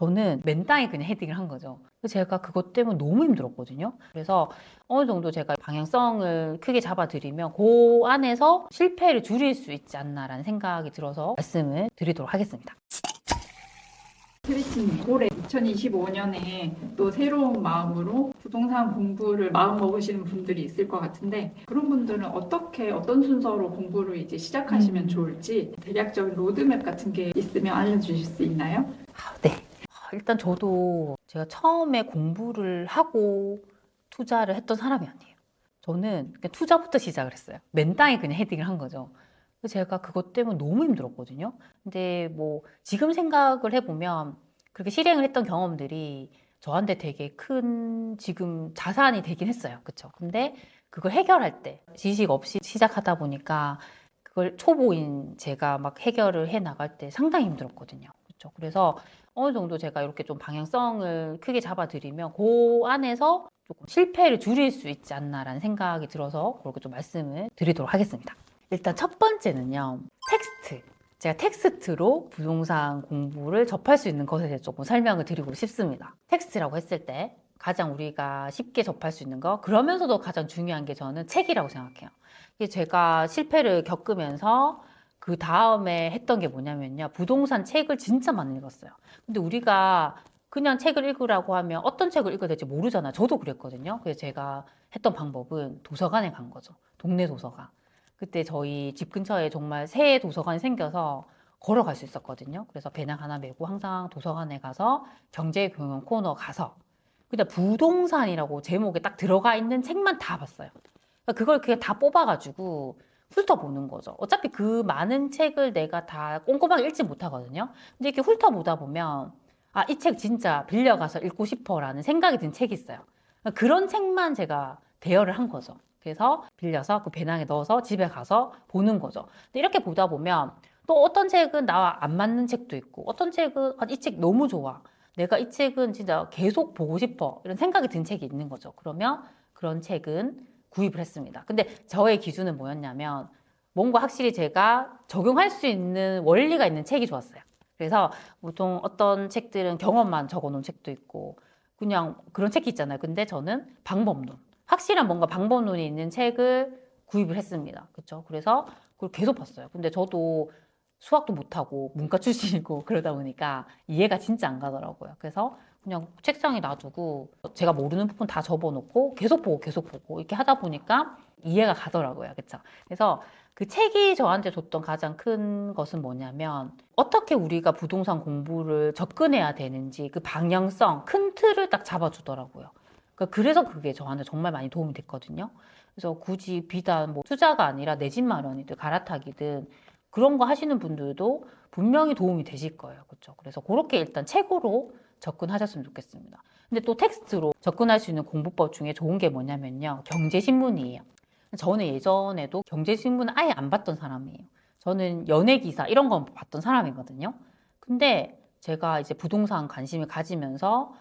저는 맨땅에 그냥 헤딩을 한 거죠. 제가 그것 때문에 너무 힘들었거든요. 그래서 어느 정도 제가 방향성을 크게 잡아드리면 그 안에서 실패를 줄일 수 있지 않나라는 생각이 들어서 말씀을 드리도록 하겠습니다. 트리치님, 올해 2025년에 또 새로운 마음으로 부동산 공부를 마음 먹으시는 분들이 있을 것 같은데, 그런 분들은 어떤 순서로 공부를 이제 시작하시면 좋을지 대략적인 로드맵 같은 게 있으면 알려주실 수 있나요? 네. 일단 저도 제가 처음에 공부를 하고 투자를 했던 사람이 아니에요. 저는 그냥 투자부터 시작을 했어요. 맨땅에 그냥 헤딩을 한 거죠. 제가 그것 때문에 너무 힘들었거든요. 근데 뭐 지금 생각을 해보면 그렇게 실행을 했던 경험들이 저한테 되게 큰 지금 자산이 되긴 했어요. 그쵸? 근데 그걸 해결할 때 지식 없이 시작하다 보니까 그걸 초보인 제가 막 해결을 해 나갈 때 상당히 힘들었거든요. 그렇죠? 그래서 어느 정도 제가 이렇게 좀 방향성을 크게 잡아드리면 그 안에서 조금 실패를 줄일 수 있지 않나라는 생각이 들어서 그렇게 좀 말씀을 드리도록 하겠습니다. 일단 첫 번째는요, 텍스트. 제가 텍스트로 부동산 공부를 접할 수 있는 것에 대해 조금 설명을 드리고 싶습니다. 텍스트라고 했을 때 가장 우리가 쉽게 접할 수 있는 거, 그러면서도 가장 중요한 게 저는 책이라고 생각해요. 이게 제가 실패를 겪으면서 그 다음에 했던 게 뭐냐면요, 부동산 책을 진짜 많이 읽었어요. 근데 우리가 그냥 책을 읽으라고 하면 어떤 책을 읽어야 될지 모르잖아요. 저도 그랬거든요. 그래서 제가 했던 방법은 도서관에 간 거죠. 동네 도서관. 그때 저희 집 근처에 정말 새 도서관이 생겨서 걸어갈 수 있었거든요. 그래서 배낭 하나 메고 항상 도서관에 가서 경제경영 코너 가서 그냥 부동산이라고 제목에 딱 들어가 있는 책만 다 봤어요. 그러니까 그걸 그냥 다 뽑아가지고 훑어보는 거죠. 어차피 그 많은 책을 내가 다 꼼꼼하게 읽지 못하거든요. 근데 이렇게 훑어보다 보면 아, 이 책 진짜 빌려가서 읽고 싶어라는 생각이 든 책이 있어요. 그러니까 그런 책만 제가 대여를 한 거죠. 그래서 빌려서 그 배낭에 넣어서 집에 가서 보는 거죠. 근데 이렇게 보다 보면 또 어떤 책은 나와 안 맞는 책도 있고 어떤 책은 아, 이 책 너무 좋아. 내가 이 책은 진짜 계속 보고 싶어. 이런 생각이 든 책이 있는 거죠. 그러면 그런 책은 구입을 했습니다. 근데 저의 기준은 뭐였냐면 뭔가 확실히 제가 적용할 수 있는 원리가 있는 책이 좋았어요. 그래서 보통 어떤 책들은 경험만 적어 놓은 책도 있고 그냥 그런 책이 있잖아요. 근데 저는 방법론. 확실한 뭔가 방법론이 있는 책을 구입을 했습니다. 그렇죠? 그래서 그걸 계속 봤어요. 근데 저도 수학도 못하고 문과 출신이고 그러다 보니까 이해가 진짜 안 가더라고요. 그래서 그냥 책상에 놔두고 제가 모르는 부분 다 접어놓고 계속 보고 이렇게 하다 보니까 이해가 가더라고요. 그렇죠? 그래서 그 책이 저한테 줬던 가장 큰 것은 뭐냐면 어떻게 우리가 부동산 공부를 접근해야 되는지 그 방향성, 큰 틀을 딱 잡아주더라고요. 그래서 그게 저한테 정말 많이 도움이 됐거든요. 그래서 굳이 비단 뭐 투자가 아니라 내 집 마련이든 갈아타기든 그런 거 하시는 분들도 분명히 도움이 되실 거예요. 그렇죠? 그래서 그렇게 일단 책으로 접근하셨으면 좋겠습니다. 근데 또 텍스트로 접근할 수 있는 공부법 중에 좋은 게 뭐냐면요. 경제신문이에요. 저는 예전에도 경제신문을 아예 안 봤던 사람이에요. 저는 연예기사 이런 거 봤던 사람이거든요. 근데 제가 이제 부동산 관심을 가지면서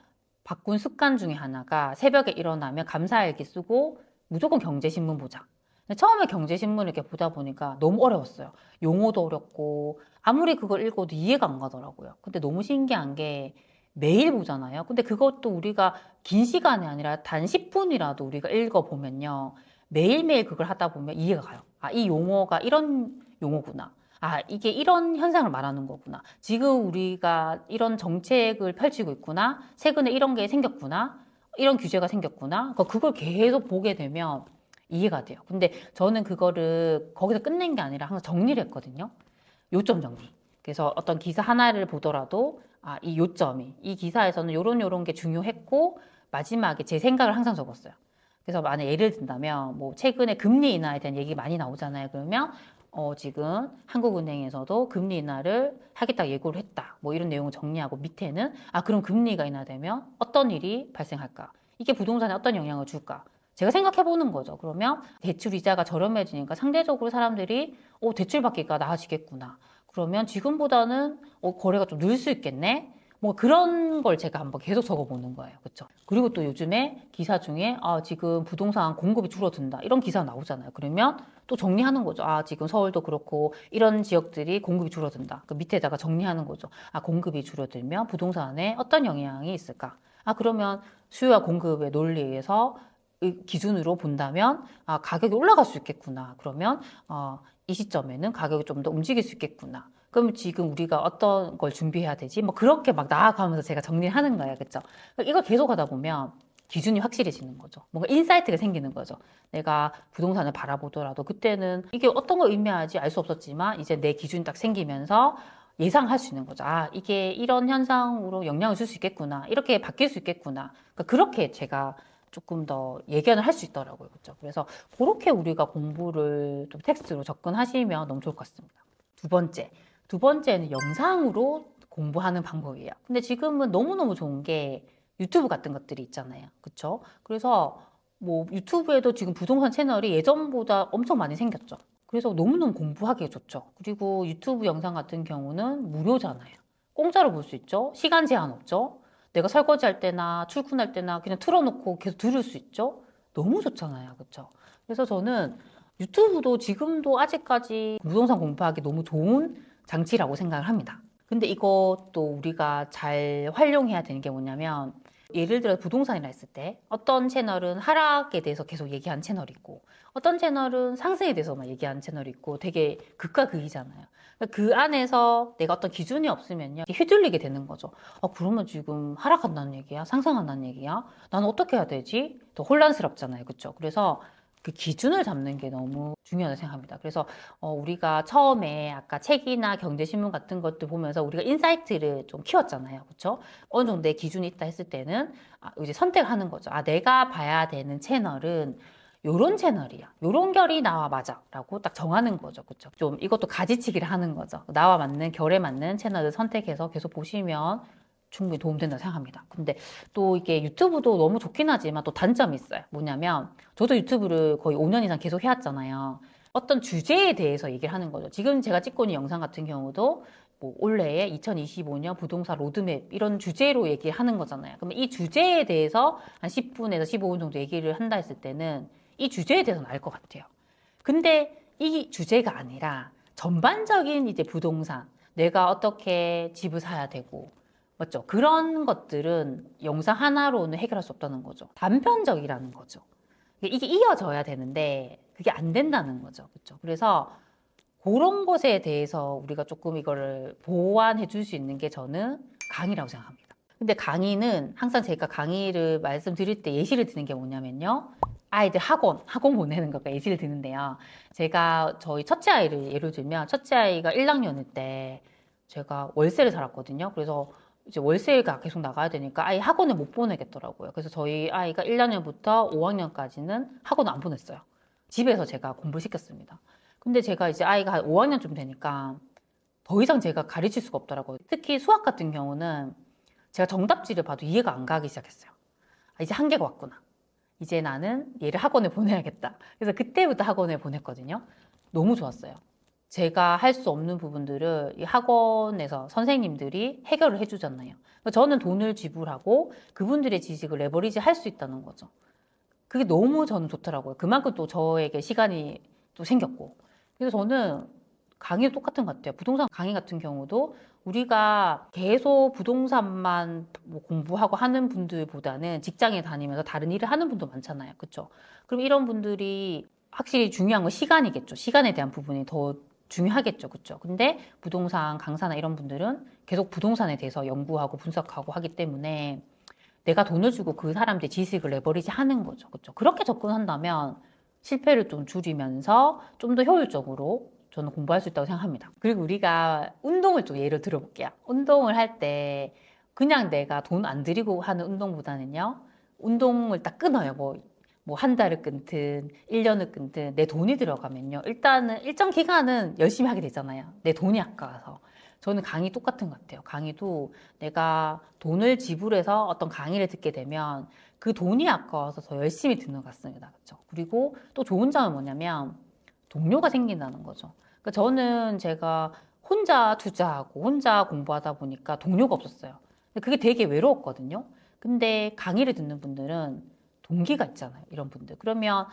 바꾼 습관 중에 하나가 새벽에 일어나면 감사일기 쓰고 무조건 경제신문 보자. 근데 처음에 경제신문을 이렇게 보다 보니까 너무 어려웠어요. 용어도 어렵고 아무리 그걸 읽어도 이해가 안 가더라고요. 근데 너무 신기한 게 매일 보잖아요. 근데 그것도 우리가 긴 시간이 아니라 단 10분이라도 우리가 읽어보면요. 매일매일 그걸 하다 보면 이해가 가요. 아, 이 용어가 이런 용어구나. 아, 이게 이런 현상을 말하는 거구나. 지금 우리가 이런 정책을 펼치고 있구나. 최근에 이런 게 생겼구나. 이런 규제가 생겼구나. 그러니까 그걸 계속 보게 되면 이해가 돼요. 근데 저는 그거를 거기서 끝낸 게 아니라 항상 정리를 했거든요. 요점 정리. 그래서 어떤 기사 하나를 보더라도 아, 이 요점이 이 기사에서는 요런 게 중요했고 마지막에 제 생각을 항상 적었어요. 그래서 만약 예를 든다면 뭐 최근에 금리 인하에 대한 얘기 많이 나오잖아요. 그러면 지금 한국은행에서도 금리 인하를 하겠다 예고를 했다. 뭐 이런 내용을 정리하고 밑에는 아, 그럼 금리가 인하되면 어떤 일이 발생할까? 이게 부동산에 어떤 영향을 줄까? 제가 생각해 보는 거죠. 그러면 대출 이자가 저렴해지니까 상대적으로 사람들이 대출 받기가 나아지겠구나. 그러면 지금보다는 거래가 좀 늘 수 있겠네. 뭐 그런 걸 제가 한번 계속 적어보는 거예요. 그렇죠? 그리고 또 요즘에 기사 중에 지금 부동산 공급이 줄어든다 이런 기사 나오잖아요. 그러면 또 정리하는 거죠. 지금 서울도 그렇고 이런 지역들이 공급이 줄어든다. 그 밑에다가 정리하는 거죠. 공급이 줄어들면 부동산에 어떤 영향이 있을까? 그러면 수요와 공급의 논리에서 기준으로 본다면 가격이 올라갈 수 있겠구나. 그러면 이 시점에는 가격이 좀 더 움직일 수 있겠구나. 그럼 지금 우리가 어떤 걸 준비해야 되지? 뭐 그렇게 막 나아가면서 제가 정리를 하는 거예요. 그렇죠? 이걸 계속 하다 보면 기준이 확실해지는 거죠. 뭔가 인사이트가 생기는 거죠. 내가 부동산을 바라보더라도 그때는 이게 어떤 걸 의미하지 알 수 없었지만 이제 내 기준이 딱 생기면서 예상할 수 있는 거죠. 이게 이런 현상으로 영향을 줄 수 있겠구나. 이렇게 바뀔 수 있겠구나. 그러니까 그렇게 제가 조금 더 예견을 할 수 있더라고요. 그렇죠? 그래서 그렇게 우리가 공부를 좀 텍스트로 접근하시면 너무 좋을 것 같습니다. 두 번째는 영상으로 공부하는 방법이에요. 근데 지금은 너무너무 좋은 게 유튜브 같은 것들이 있잖아요. 그렇죠? 그래서 뭐 유튜브에도 지금 부동산 채널이 예전보다 엄청 많이 생겼죠. 그래서 너무너무 공부하기 좋죠. 그리고 유튜브 영상 같은 경우는 무료잖아요. 공짜로 볼 수 있죠. 시간 제한 없죠. 내가 설거지할 때나 출근할 때나 그냥 틀어놓고 계속 들을 수 있죠. 너무 좋잖아요. 그렇죠? 그래서 저는 유튜브도 지금도 아직까지 부동산 공부하기 너무 좋은 장치라고 생각을 합니다. 근데 이것도 우리가 잘 활용해야 되는 게 뭐냐면 예를 들어 부동산이라 했을 때 어떤 채널은 하락에 대해서 계속 얘기하는 채널이 있고 어떤 채널은 상승에 대해서만 얘기하는 채널이 있고 되게 극과 극이잖아요. 그 안에서 내가 어떤 기준이 없으면요 휘둘리게 되는 거죠. 그러면 지금 하락한다는 얘기야? 상승한다는 얘기야? 나는 어떻게 해야 되지? 더 혼란스럽잖아요. 그렇죠? 그래서 그 기준을 잡는 게 너무 중요하다고 생각합니다. 그래서 우리가 처음에 아까 책이나 경제신문 같은 것들 보면서 우리가 인사이트를 좀 키웠잖아요. 그렇죠? 어느 정도 의 기준이 있다 했을 때는 이제 선택하는 거죠. 내가 봐야 되는 채널은 요런 채널이야. 요런 결이 나와 맞아. 라고 딱 정하는 거죠. 그렇죠? 좀 이것도 가지치기를 하는 거죠. 나와 맞는 결에 맞는 채널을 선택해서 계속 보시면 충분히 도움된다고 생각합니다. 근데 또 이게 유튜브도 너무 좋긴 하지만 또 단점이 있어요. 뭐냐면 저도 유튜브를 거의 5년 이상 계속 해왔잖아요. 어떤 주제에 대해서 얘기를 하는 거죠. 지금 제가 찍고 있는 영상 같은 경우도 뭐 올해의 2025년 부동산 로드맵 이런 주제로 얘기를 하는 거잖아요. 그러면 이 주제에 대해서 한 10분에서 15분 정도 얘기를 한다 했을 때는 이 주제에 대해서는 알 것 같아요. 근데 이 주제가 아니라 전반적인 이제 부동산, 내가 어떻게 집을 사야 되고 맞죠? 그런 것들은 영상 하나로는 해결할 수 없다는 거죠. 단편적이라는 거죠. 이게 이어져야 되는데 그게 안 된다는 거죠. 그렇죠? 그래서 그런 것에 대해서 우리가 조금 이거를 보완해 줄 수 있는 게 저는 강의라고 생각합니다. 근데 강의는 항상 제가 강의를 말씀드릴 때 예시를 드는 게 뭐냐면요. 아이들 학원 보내는 것과 예시를 드는데요. 제가 저희 첫째 아이를 예를 들면 첫째 아이가 1학년일 때 제가 월세를 살았거든요. 그래서 이제 월세가 계속 나가야 되니까 아이 학원을 못 보내겠더라고요. 그래서 저희 아이가 1학년부터 5학년까지는 학원을 안 보냈어요. 집에서 제가 공부를 시켰습니다. 근데 제가 이제 아이가 한 5학년쯤 되니까 더 이상 제가 가르칠 수가 없더라고요. 특히 수학 같은 경우는 제가 정답지를 봐도 이해가 안 가기 시작했어요. 이제 한계가 왔구나. 이제 나는 얘를 학원에 보내야겠다. 그래서 그때부터 학원에 보냈거든요. 너무 좋았어요. 제가 할 수 없는 부분들을 이 학원에서 선생님들이 해결을 해주잖아요. 저는 돈을 지불하고 그분들의 지식을 레버리지 할 수 있다는 거죠. 그게 너무 저는 좋더라고요. 그만큼 또 저에게 시간이 또 생겼고. 그래서 저는 강의도 똑같은 것 같아요. 부동산 강의 같은 경우도 우리가 계속 부동산만 뭐 공부하고 하는 분들보다는 직장에 다니면서 다른 일을 하는 분도 많잖아요. 그렇죠? 그럼 이런 분들이 확실히 중요한 건 시간이겠죠. 시간에 대한 부분이 더 중요하겠죠. 그렇죠? 근데 부동산 강사나 이런 분들은 계속 부동산에 대해서 연구하고 분석하고 하기 때문에 내가 돈을 주고 그 사람들의 지식을 레버리지 하는 거죠. 그렇죠? 그렇게 접근한다면 실패를 좀 줄이면서 좀 더 효율적으로 저는 공부할 수 있다고 생각합니다. 그리고 우리가 운동을 좀 예를 들어볼게요. 운동을 할 때 그냥 내가 돈 안 들이고 하는 운동보다는요. 운동을 딱 끊어요. 뭐 한 달을 끊든 1년을 끊든 내 돈이 들어가면요. 일단은 일정 기간은 열심히 하게 되잖아요. 내 돈이 아까워서. 저는 강의 똑같은 것 같아요. 강의도 내가 돈을 지불해서 어떤 강의를 듣게 되면 그 돈이 아까워서 더 열심히 듣는 것 같습니다. 그렇죠? 그리고 또 좋은 점은 뭐냐면 동료가 생긴다는 거죠. 그러니까 저는 제가 혼자 투자하고 혼자 공부하다 보니까 동료가 없었어요. 근데 그게 되게 외로웠거든요. 근데 강의를 듣는 분들은 동기가 있잖아요. 이런 분들. 그러면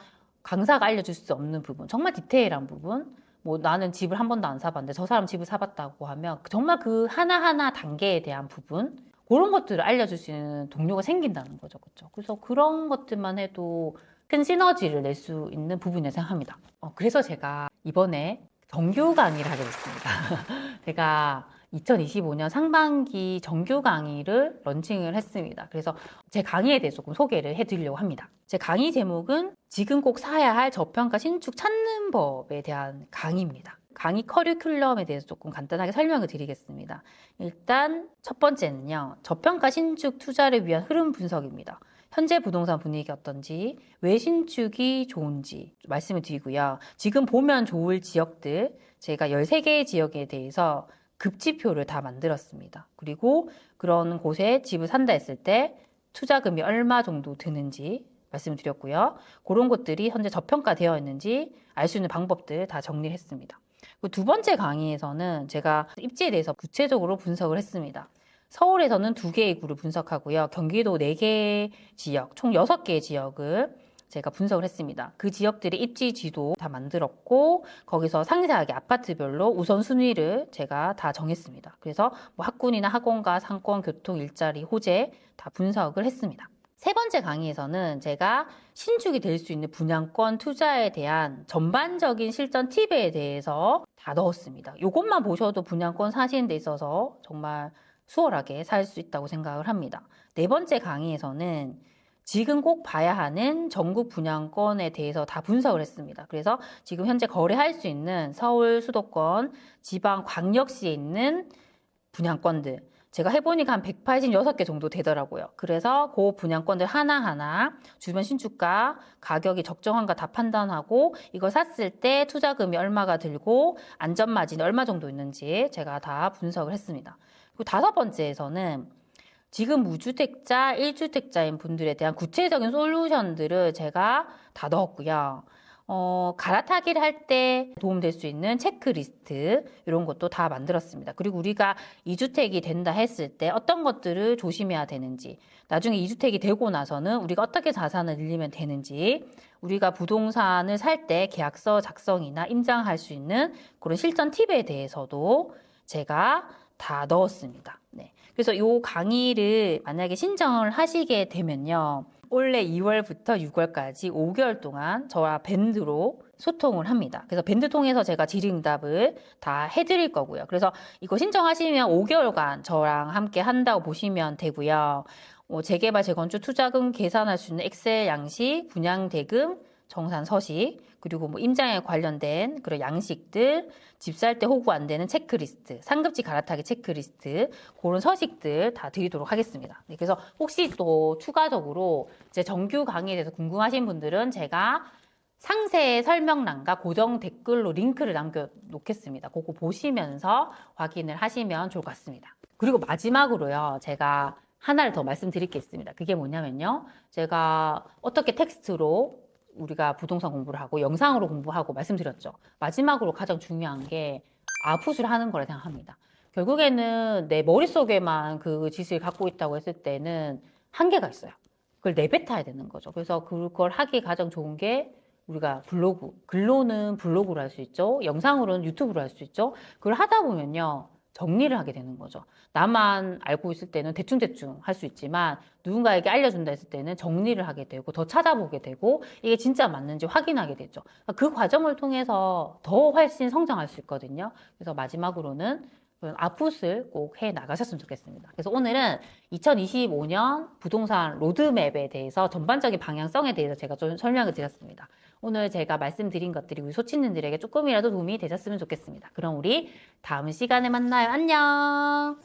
강사가 알려줄 수 없는 부분, 정말 디테일한 부분, 뭐 나는 집을 한 번도 안 사봤는데 저 사람 집을 사봤다고 하면 정말 그 하나하나 단계에 대한 부분, 그런 것들을 알려줄 수 있는 동료가 생긴다는 거죠. 그렇죠? 그래서 그런 것들만 해도 큰 시너지를 낼 수 있는 부분이라고 생각합니다. 그래서 제가 이번에 정규 강의를 하게 됐습니다. 제가 2025년 상반기 정규 강의를 런칭을 했습니다. 그래서 제 강의에 대해서 조금 소개를 해드리려고 합니다. 제 강의 제목은 지금 꼭 사야 할 저평가 신축 찾는 법에 대한 강의입니다. 강의 커리큘럼에 대해서 조금 간단하게 설명을 드리겠습니다. 일단 첫 번째는요, 저평가 신축 투자를 위한 흐름 분석입니다. 현재 부동산 분위기가 어떤지, 왜 신축이 좋은지 말씀을 드리고요. 지금 보면 좋을 지역들, 제가 13개의 지역에 대해서 급지표를 다 만들었습니다. 그리고 그런 곳에 집을 산다 했을 때 투자금이 얼마 정도 드는지 말씀을 드렸고요. 그런 것들이 현재 저평가되어 있는지 알 수 있는 방법들 다 정리를 했습니다. 두 번째 강의에서는 제가 입지에 대해서 구체적으로 분석을 했습니다. 서울에서는 2개의 구를 분석하고요. 경기도 4개 지역, 총 6개의 지역을 제가 분석을 했습니다. 그 지역들의 입지 지도 다 만들었고 거기서 상세하게 아파트별로 우선순위를 제가 다 정했습니다. 그래서 뭐 학군이나 학원가, 상권, 교통, 일자리, 호재 다 분석을 했습니다. 세 번째 강의에서는 제가 신축이 될 수 있는 분양권 투자에 대한 전반적인 실전 팁에 대해서 다 넣었습니다. 이것만 보셔도 분양권 사시는 데 있어서 정말 수월하게 살 수 있다고 생각을 합니다. 네 번째 강의에서는 지금 꼭 봐야 하는 전국 분양권에 대해서 다 분석을 했습니다. 그래서 지금 현재 거래할 수 있는 서울 수도권, 지방 광역시에 있는 분양권들, 제가 해보니까 한 186개 정도 되더라고요. 그래서 그 분양권들 하나하나 주변 신축가 가격이 적정한가 다 판단하고 이걸 샀을 때 투자금이 얼마가 들고 안전마진이 얼마 정도 있는지 제가 다 분석을 했습니다. 그리고 다섯 번째에서는 지금 무주택자, 1주택자인 분들에 대한 구체적인 솔루션들을 제가 다 넣었고요. 갈아타기를 할 때 도움될 수 있는 체크리스트 이런 것도 다 만들었습니다. 그리고 우리가 2주택이 된다 했을 때 어떤 것들을 조심해야 되는지, 나중에 2주택이 되고 나서는 우리가 어떻게 자산을 늘리면 되는지, 우리가 부동산을 살 때 계약서 작성이나 임장할 수 있는 그런 실전 팁에 대해서도 제가 다 넣었습니다. 네. 그래서 이 강의를 만약에 신청을 하시게 되면요. 올해 2월부터 6월까지 5개월 동안 저와 밴드로 소통을 합니다. 그래서 밴드 통해서 제가 질의응답을 다 해드릴 거고요. 그래서 이거 신청하시면 5개월간 저랑 함께 한다고 보시면 되고요. 재개발, 재건축, 투자금 계산할 수 있는 엑셀 양식, 분양대금, 정산 서식, 그리고 뭐 임장에 관련된 그런 양식들, 집 살 때 호구 안 되는 체크리스트, 상급지 갈아타기 체크리스트, 그런 서식들 다 드리도록 하겠습니다. 네, 그래서 혹시 또 추가적으로 제 정규 강의에 대해서 궁금하신 분들은 제가 상세 설명란과 고정 댓글로 링크를 남겨놓겠습니다. 그거 보시면서 확인을 하시면 좋을 것 같습니다. 그리고 마지막으로요, 제가 하나를 더 말씀드릴 게 있습니다. 그게 뭐냐면요, 제가 어떻게 텍스트로 우리가 부동산 공부를 하고 영상으로 공부하고 말씀드렸죠. 마지막으로 가장 중요한 게 아웃풋을 하는 거라 생각합니다. 결국에는 내 머릿속에만 그 지식을 갖고 있다고 했을 때는 한계가 있어요. 그걸 내뱉어야 되는 거죠. 그래서 그걸 하기 가장 좋은 게 우리가 블로그, 글로는 블로그로 할 수 있죠. 영상으로는 유튜브로 할 수 있죠. 그걸 하다 보면요, 정리를 하게 되는 거죠. 나만 알고 있을 때는 대충대충 할 수 있지만 누군가에게 알려준다 했을 때는 정리를 하게 되고 더 찾아보게 되고 이게 진짜 맞는지 확인하게 되죠. 그 과정을 통해서 더 훨씬 성장할 수 있거든요. 그래서 마지막으로는 아웃풋을 꼭 해 나가셨으면 좋겠습니다. 그래서 오늘은 2025년 부동산 로드맵에 대해서 전반적인 방향성에 대해서 제가 좀 설명을 드렸습니다. 오늘 제가 말씀드린 것들이 우리 소치님들에게 조금이라도 도움이 되셨으면 좋겠습니다. 그럼 우리 다음 시간에 만나요. 안녕!